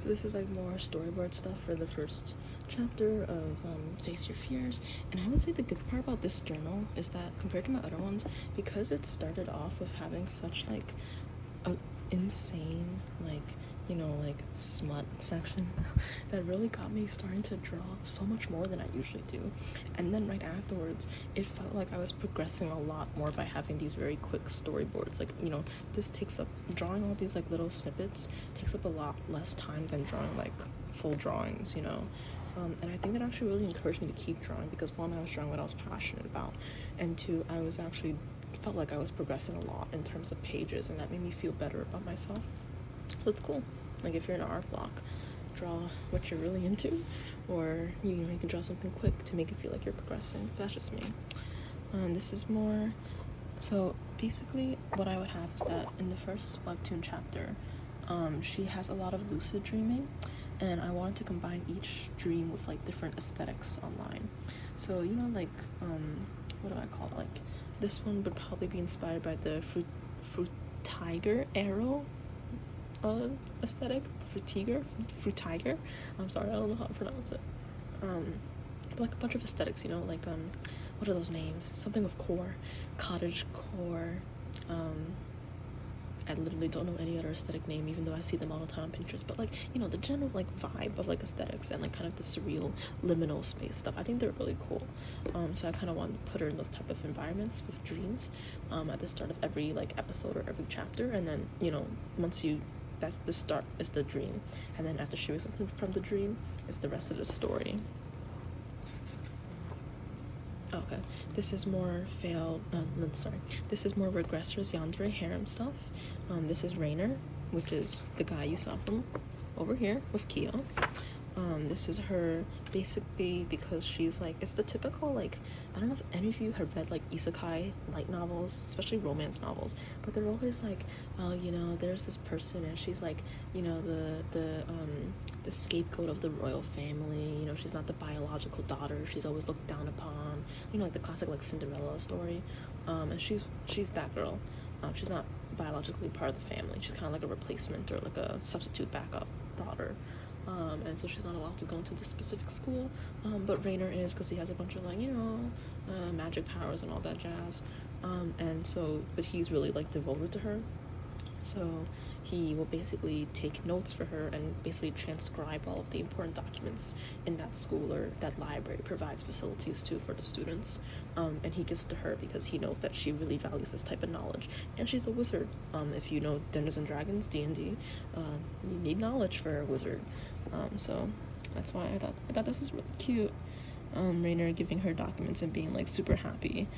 So this is like more storyboard stuff for the first chapter of Face Your Fears. And I would say the good part about this journal is that compared to my other ones, because it started off with having such like a insane like smut section that really got me starting to draw so much more than I usually do. And then right afterwards it felt like I was progressing a lot more by having these very quick storyboards. Like, this takes up, drawing all these like little snippets takes up a lot less time than drawing like full drawings. And I think that actually really encouraged me to keep drawing, because one, I was drawing what I was passionate about, and two, I was actually felt like I was progressing a lot in terms of pages, and that made me feel better about myself. So it's cool. Like, if you're in an art block, draw what you're really into, or you can draw something quick to make it feel like you're progressing. That's just me. This is more, so basically what I would have is that in the first webtoon chapter, she has a lot of lucid dreaming, and I wanted to combine each dream with like different aesthetics online. So what do I call it? Like, this one would probably be inspired by the fruit tiger arrow aesthetic. Fruit tiger. I'm sorry, I don't know how to pronounce it. But like a bunch of aesthetics, like what are those names? Something of core, cottage core. I literally don't know any other aesthetic name, even though I see them all the time on Pinterest. But like, the general like vibe of like aesthetics and like kind of the surreal liminal space stuff, I think they're really cool. So I kind of wanted to put her in those type of environments with dreams at the start of every like episode or every chapter. And then that's the start is the dream, and then after she wakes up from the dream is the rest of the story. Okay, this is more this is more regressors yandere harem stuff. This is Rainer, which is the guy you saw from over here with Kyo. This is her basically because she's like, it's the typical, like, I don't know if any of you have read like isekai light novels, especially romance novels, but they're always like, oh, there's this person and she's like, the scapegoat of the royal family. She's not the biological daughter, she's always looked down upon, like the classic like Cinderella story. And she's that girl. She's not biologically part of the family, she's kind of like a replacement or like a substitute backup daughter. And so she's not allowed to go into this specific school, but Rainer is, because he has a bunch of like magic powers and all that jazz. And so, but he's really like devoted to her, so he will basically take notes for her and basically transcribe all of the important documents in that school or that library provides facilities to for the students. And he gives it to her because he knows that she really values this type of knowledge, and she's a wizard. If you know Dungeons and Dragons, D&D, you need knowledge for a wizard. So that's why I thought this was really cute. Rainer giving her documents and being like super happy,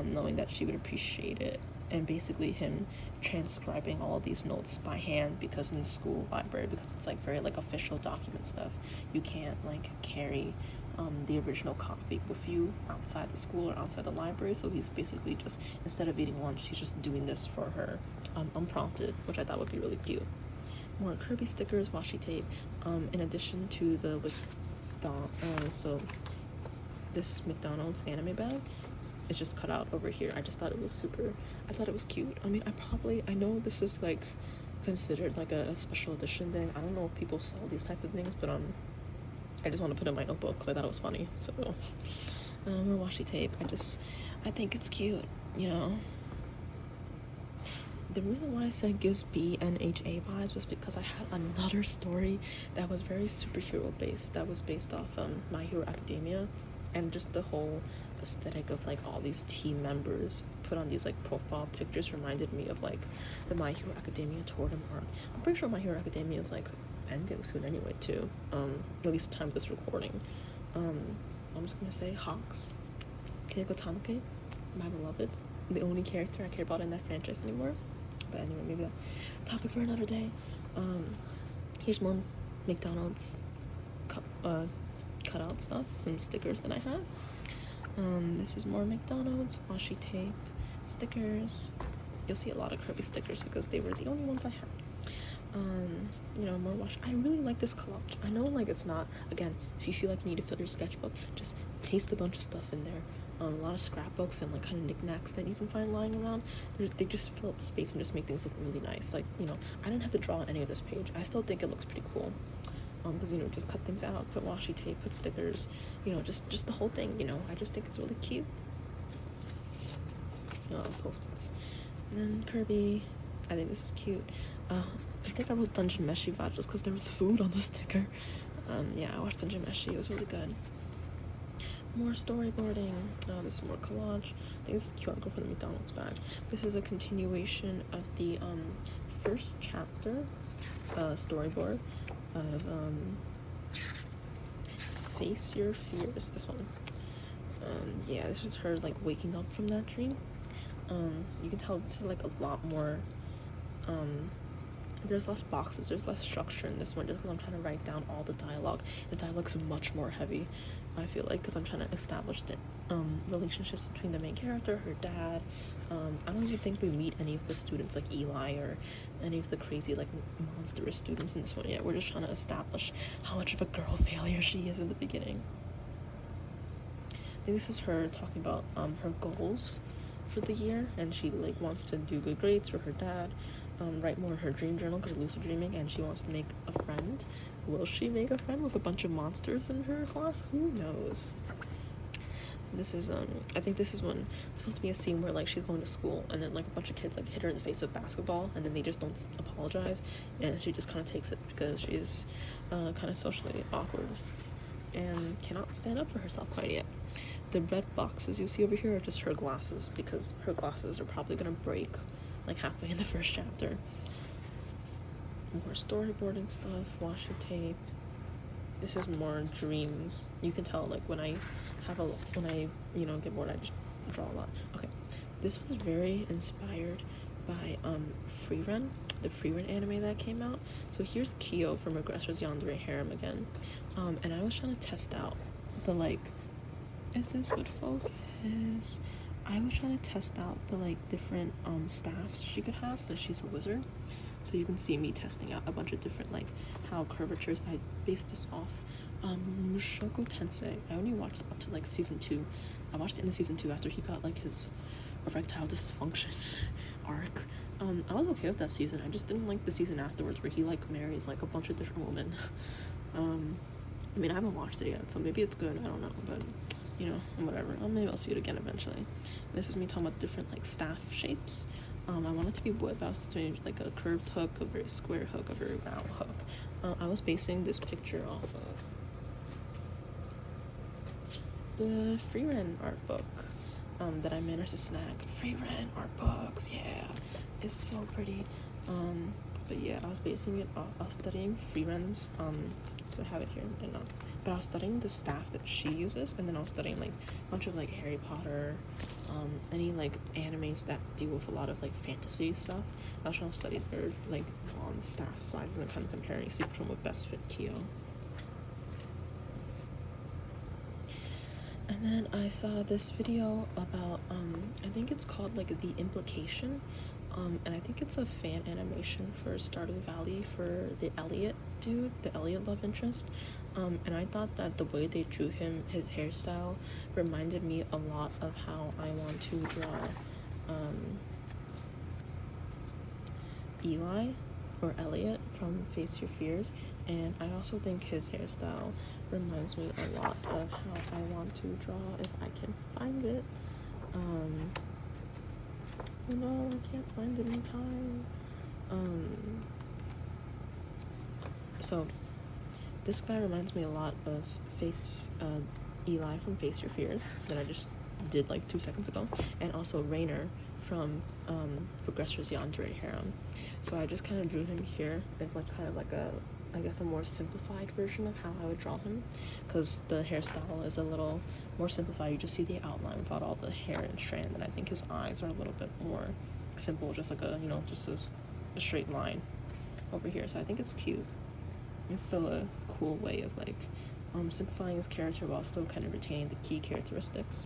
knowing that she would appreciate it, and basically him transcribing all of these notes by hand, because in the school library, because it's like very like official document stuff, you can't like carry the original copy with you outside the school or outside the library. So he's basically just, instead of eating lunch, he's just doing this for her unprompted, which I thought would be really cute. More Kirby stickers, washi tape, in addition to the so this McDonald's anime bag is just cut out over here. I just thought it was cute. I mean, I know this is like considered like a special edition thing. I don't know if people sell these type of things, but I just want to put it in my notebook because I thought it was funny. So more washi tape. I think it's cute, The reason why I said gives BNHA vibes was because I had another story that was very superhero based, that was based off My Hero Academia, and just the whole aesthetic of like all these team members put on these like profile pictures reminded me of like the My Hero Academia totem arc. I'm pretty sure My Hero Academia is like ending soon anyway too, at least the time of this recording. I'm just gonna say Hawks, Keiko Tamake, my beloved, the only character I care about in that franchise anymore. But anyway, maybe a topic for another day. Here's more McDonald's cutout stuff, some stickers that I have. This is more McDonald's washi tape, stickers. You'll see a lot of Kirby stickers because they were the only ones I had. More washi. I really like this collage. I know like it's not, again, if you feel like you need to fill your sketchbook, just paste a bunch of stuff in there. A lot of scrapbooks and like kind of knickknacks that you can find lying around. They just fill up space and just make things look really nice. Like, I didn't have to draw on any of this page. I still think it looks pretty cool. because just cut things out, put washi tape, put stickers, just the whole thing. I just think it's really cute. Post-its. And then Kirby, I think this is cute. I think I wrote Dungeon Meshi VOD just because there was food on the sticker. Yeah, I watched Dungeon Meshi, it was really good. More storyboarding. This is more collage. I think this is the QR code for the McDonald's bag. This is a continuation of the first chapter storyboard of Face Your Fears. This one. Yeah, this was her like waking up from that dream. You can tell this is like a lot more. There's less boxes, there's less structure in this one just because I'm trying to write down all the dialogue. The dialogue is much more heavy, I feel like, because I'm trying to establish the relationships between the main character, her dad. I don't even think we meet any of the students like Eli or any of the crazy like monstrous students in this one yet. We're just trying to establish how much of a girl failure she is in the beginning. I think this is her talking about her goals for the year, and she like wants to do good grades for her dad, write more in her dream journal because of lucid dreaming, and she wants to make a friend. Will she make a friend with a bunch of monsters in her class? Who knows? This is I think this is when it's supposed to be a scene where like she's going to school and then like a bunch of kids like hit her in the face with basketball, and then they just don't apologize, and she just kind of takes it because she's kind of socially awkward and cannot stand up for herself quite yet. The red boxes you see over here are just her glasses, because her glasses are probably gonna break like halfway in the first chapter. More storyboarding stuff, washi tape. This is more dreams. You can tell like when I get bored, I just draw a lot. Okay, this was very inspired by Freerun, the Freerun anime that came out. So here's Kyo from Regressors Yandere Harem again, and I was trying to test out the like, if this would focus, I was trying to test out the like different staffs she could have since she's a wizard. So you can see me testing out a bunch of different like how curvatures. I based this off Mushoku Tensei. I only watched up to like season 2. I watched the end of season 2 after he got like his erectile dysfunction arc. I was okay with that season. I just didn't like the season afterwards where he like marries like a bunch of different women. I mean, I haven't watched it yet, so maybe it's good, I don't know, but whatever. Maybe I'll see it again eventually. This is me talking about different like staff shapes. I want it to be wood, but I was doing like a curved hook, a very square hook, a very round hook. I was basing this picture off of the Freerun art book that I managed to snag. Freerun art books, yeah, it's so pretty. But yeah, I was basing it off, I was studying Freerun's, so I have it here, but I was studying the staff that she uses, and then I was studying like a bunch of like Harry Potter, any like animes that deal with a lot of like fantasy stuff. I was trying to study their like on staff sizes and kind of comparing, see which one would best fit Kyo. And then I saw this video about I think it's called like The Implication, and I think it's a fan animation for Stardew Valley for the Elliot dude, the Elliot love interest. And I thought that the way they drew him, his hairstyle, reminded me a lot of how I want to draw Eli or Elliot from Face Your Fears. And I also think his hairstyle reminds me a lot of how I want to draw if I can find it. Oh no, I can't find it in time. So this guy reminds me a lot of Eli from Face Your Fears that I just did like 2 seconds ago, and also Rainer from Regressors Yandere Harem. So I just kind of drew him here as like kind of like a, I guess, a more simplified version of how I would draw him, because the hairstyle is a little more simplified. You just see the outline without all the hair and strand, and I think his eyes are a little bit more simple, just like a, just a straight line over here. So I think it's cute. It's still a cool way of like simplifying his character while still kind of retaining the key characteristics.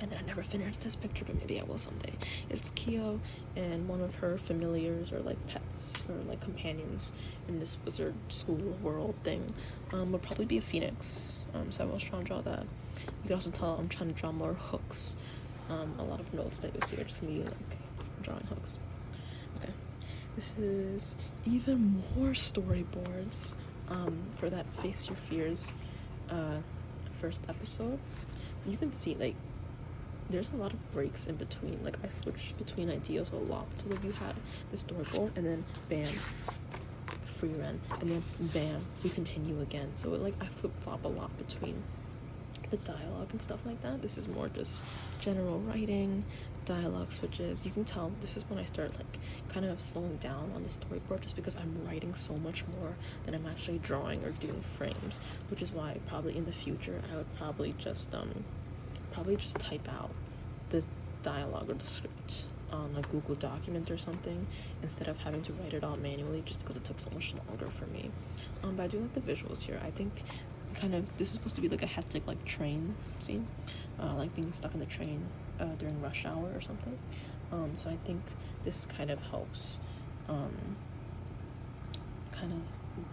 And then I never finished this picture, but maybe I will someday. It's Kyo and one of her familiars or like pets or like companions in this wizard school world thing would probably be a phoenix. So I was trying to draw that. You can also tell I'm trying to draw more hooks. A lot of notes that you see are just me like drawing hooks. Okay, this is even more storyboards. for that Face Your Fears first episode, you can see like there's a lot of breaks in between. Like I switched between ideas a lot. So like you had the storyboard and then bam, free run, and then bam, we continue again. So like I flip-flop a lot between the dialogue and stuff like that. This is more just general writing, dialogue switches. You can tell this is when I start like kind of slowing down on the storyboard, just because I'm writing so much more than I'm actually drawing or doing frames, which is why probably in the future I would probably just type out the dialogue or the script on a Google document or something instead of having to write it all manually, just because it took so much longer for me. But I do like the visuals here. I think kind of this is supposed to be like a hectic like train scene, like being stuck in the train during rush hour or something. So I think this kind of helps kind of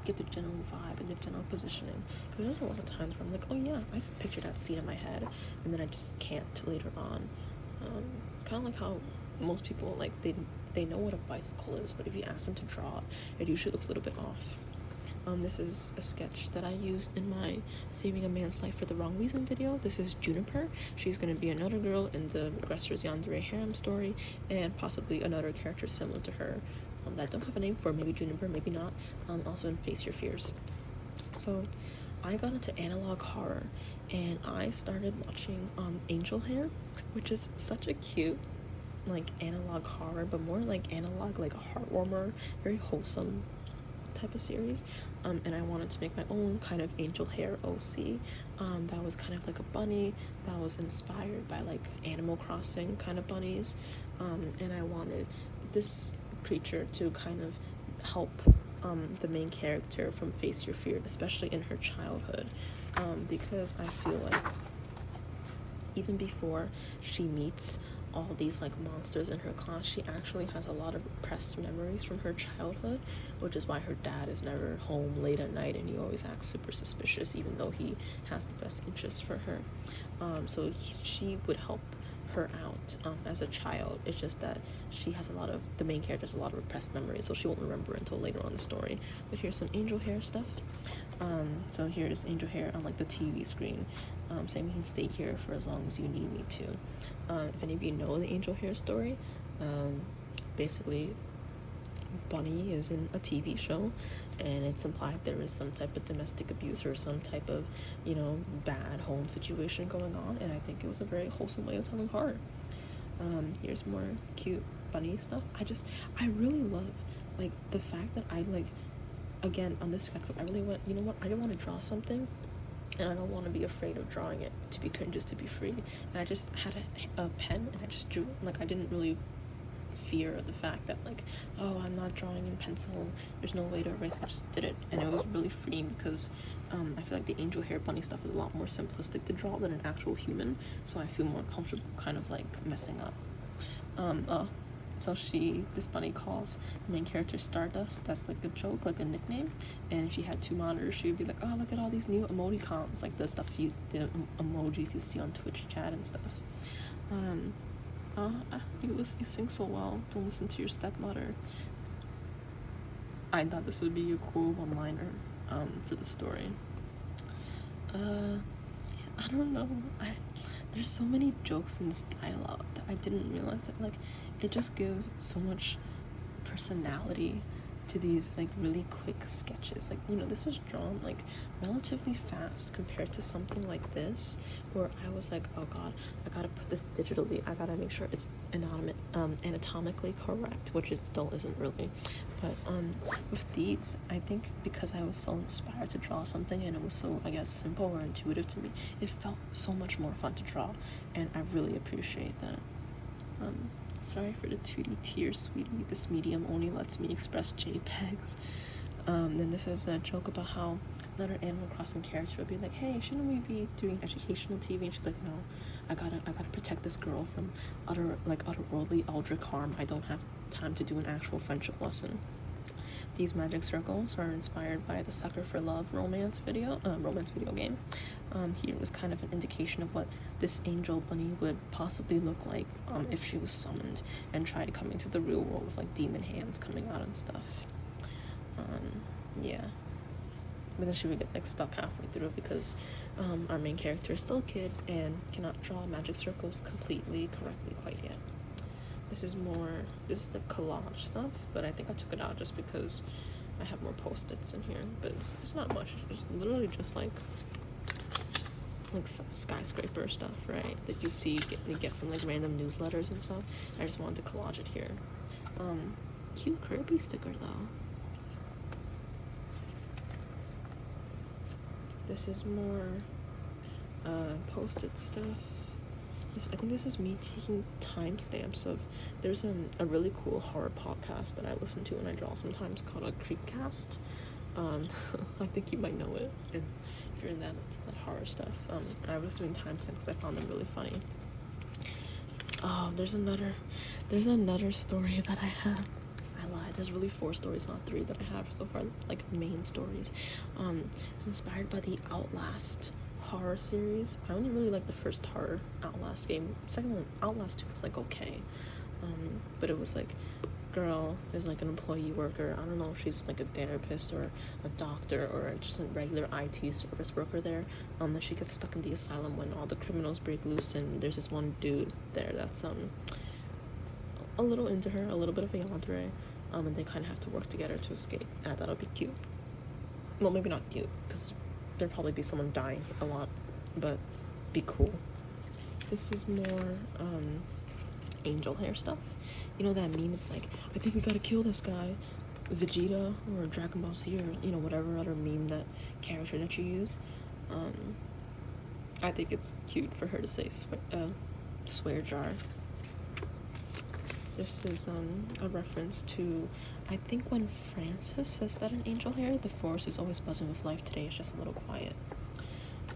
get the general vibe and the general positioning, because there's a lot of times where I'm like, oh yeah, I can picture that scene in my head, and then I just can't later on. Kind of like how most people like they know what a bicycle is, but if you ask them to draw it, it usually looks a little bit off. This is a sketch that I used in my Saving a Man's Life for the Wrong Reason video. This is Juniper. She's going to be another girl in the Regressors Yandere harem story, and possibly another character similar to her that I don't have a name for, maybe Juniper, maybe not, also in Face Your Fears. So I got into analog horror, and I started watching Angel Hair, which is such a cute like analog horror, but more like analog, like a heartwarmer, very wholesome type of series. And I wanted to make my own kind of Angel Hair OC that was kind of like a bunny that was inspired by like Animal Crossing kind of bunnies, and I wanted this creature to kind of help the main character from Face Your Fear, especially in her childhood, because I feel like even before she meets all these like monsters in her class, she actually has a lot of repressed memories from her childhood, which is why her dad is never home late at night and he always acts super suspicious, even though he has the best interests for her. So she would help her out as a child. It's just that she has the main character has a lot of repressed memories, so she won't remember until later on in the story. But here's some Angel Hair stuff. So here's Angel Hair on like the TV screen, saying we can stay here for as long as you need me to. If any of you know the Angel Hair story, basically Bunny is in a TV show, and it's implied there is some type of domestic abuse or some type of, you know, bad home situation going on, and I think it was a very wholesome way of telling horror. Here's more cute bunny stuff. I really love like the fact that I like, again on this sketchbook, I really want, you know what, I don't want to draw something and I don't want to be afraid of drawing it to be cringe, just to be free, and I just had a pen and I just drew it. Like I didn't really fear the fact that like, oh, I'm not drawing in pencil, there's no way to erase. I just did it, and it was really freeing because I feel like the Angel Hair bunny stuff is a lot more simplistic to draw than an actual human, so I feel more comfortable kind of like messing up. So this bunny calls the main character Stardust. That's like a joke, like a nickname. And if she had two monitors, she would be like, oh, look at all these new emoticons, like the stuff the emojis you see on Twitch chat and stuff. You sing so well. Don't listen to your stepmother. I thought this would be a cool one-liner for the story. I don't know. There's so many jokes in this dialogue that I didn't realize that like it just gives so much personality to these like really quick sketches. Like, you know, this was drawn like relatively fast compared to something like this where I was like, oh god, I gotta put this digitally, I gotta make sure it's anatomically correct, which it still isn't really. But with these, I think because I was so inspired to draw something and it was so, I guess, simple or intuitive to me, it felt so much more fun to draw, and I really appreciate that. Sorry for the 2D tear, sweetie. This medium only lets me express JPEGs. Then this is a joke about how another Animal Crossing character would be like, hey, shouldn't we be doing educational TV? And she's like, no, I gotta protect this girl from otherworldly eldritch harm. I don't have time to do an actual friendship lesson. These magic circles are inspired by the Sucker for Love romance video game. Here was kind of an indication of what this angel bunny would possibly look like if she was summoned and tried coming to the real world with like demon hands coming out and stuff. Yeah. but then she would get like stuck halfway through because our main character is still a kid and cannot draw magic circles completely correctly quite yet. This is the collage stuff, but I think I took it out just because I have more post-its in here, but it's not much. It's just literally just like skyscraper stuff, right, that you get from like random newsletters and stuff. I just wanted to collage it here. Cute Kirby sticker though. This is more post-it stuff. I think this is me taking timestamps of, there's a really cool horror podcast that I listen to and I draw sometimes called a Creepcast. I think you might know it, and if you're in that horror stuff. I was doing timestamps because I found them really funny. Oh, there's another story that I have. I lied. There's really 4 stories, not 3 that I have so far, like main stories. It's inspired by the Outlast horror series. I only really like the first horror Outlast game. Second one, Outlast 2, was like okay, but it was like, girl is like an employee worker. I don't know if she's like a therapist or a doctor or just a regular IT service worker there. That she gets stuck in the asylum when all the criminals break loose, and there's this one dude there that's a little into her, a little bit of a yandere, and they kind of have to work together to escape. And I thought it'd be cute. Well, maybe not cute because there'd probably be someone dying a lot, but be cool. This is more angel hair stuff. You know that meme, it's like, I think we gotta kill this guy, Vegeta or Dragon Ball Z, or you know, whatever other meme that character that you use. I think it's cute for her to say swear jar. This is a reference to, I think when Francis says that in angel hair, the forest is always buzzing with life, today it's just a little quiet.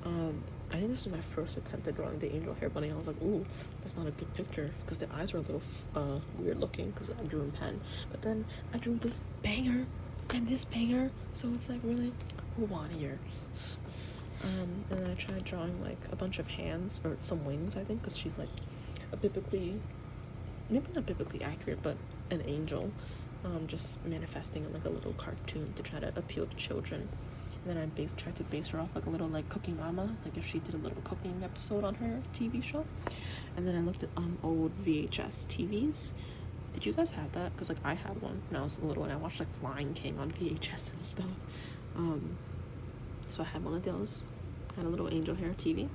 I think this is my first attempt at drawing the angel hair bunny. I was like, ooh, that's not a good picture because the eyes were a little weird looking because I drew in pen. But then I drew this banger and this banger, so it's like, really, who want here? And then I tried drawing like a bunch of hands or some wings, I think, because she's like a maybe not biblically accurate, but an angel, just manifesting in like a little cartoon to try to appeal to children. And then I tried to base her off like a little like cooking mama, like if she did a little cooking episode on her TV show. And then I looked at old VHS TVs. Did you guys have that? Because like I had one when I was little and I watched like Lion King on VHS and stuff. So I had one of those. I had a little angel hair TV.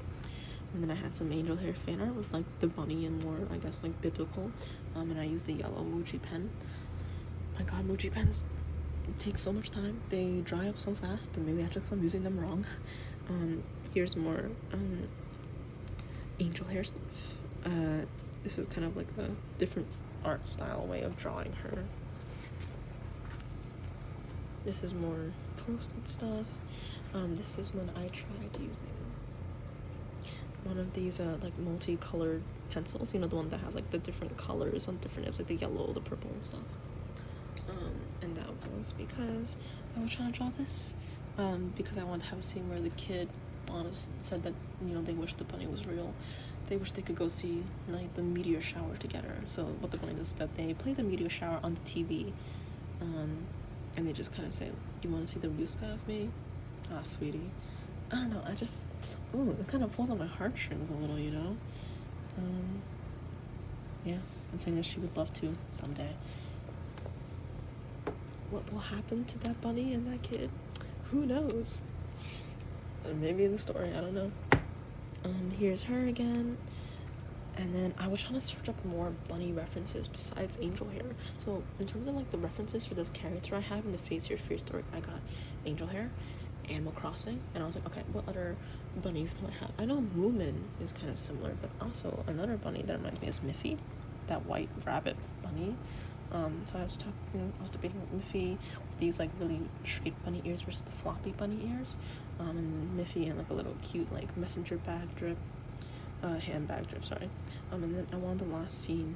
And then I had some angel hair fan art with like the bunny and more, I guess, like biblical. And I used the yellow Muji pen. My god, Muji pens take so much time. They dry up so fast, but maybe I just I'm using them wrong. Here's more angel hair stuff. This is kind of like a different art style way of drawing her. This is more posted stuff. This is when I tried using one of these like multicolored pencils, you know, the one that has like the different colors on different nibs, like the yellow, the purple and stuff. And that was because I was trying to draw this because I wanted to have a scene where the kid said that, you know, they wish the bunny was real. They wish they could go see like the meteor shower together. So what the bunny does is that they play the meteor shower on the TV, and they just kind of say, "You want to see the blue sky with me?" Ah, sweetie. I don't know. It kind of pulls on my heartstrings a little, you know. Yeah, and saying that she would love to someday. What will happen to that bunny and that kid? Who knows? Maybe in the story, I don't know. Here's her again. And then I was trying to search up more bunny references besides angel hair. So in terms of like the references for this character I have in the Face Your Fear story, I got angel hair, Animal Crossing, and I was like, okay, what other bunnies do I have? I know Moomin is kind of similar, but also another bunny that reminds me is Miffy, that white rabbit bunny. So I was debating with Miffy with these like really straight bunny ears versus the floppy bunny ears, and Miffy and like a little cute like messenger bag drip, handbag drip, sorry. And then I wanted the last scene,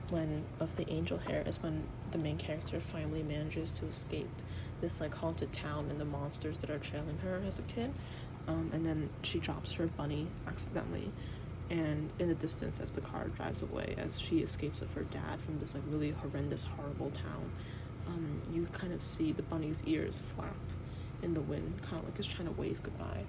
when of the angel hair is when the main character finally manages to escape this like haunted town and the monsters that are trailing her as a kid, and then she drops her bunny accidentally, and in the distance as the car drives away, as she escapes with her dad from this like really horrendous, horrible town, you kind of see the bunny's ears flap in the wind, kind of like it's trying to wave goodbye.